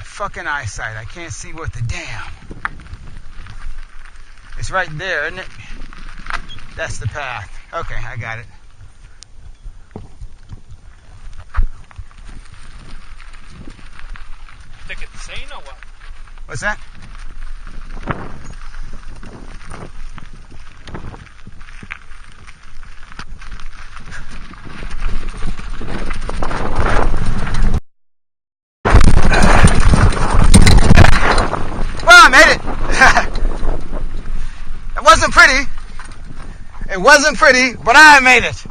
fucking eyesight. I can't see worth a damn. It's right there, isn't it? That's the path. Okay, I got it. Think it's sane or what? What's that? Well, I made it. It wasn't pretty. It wasn't pretty, but I made it.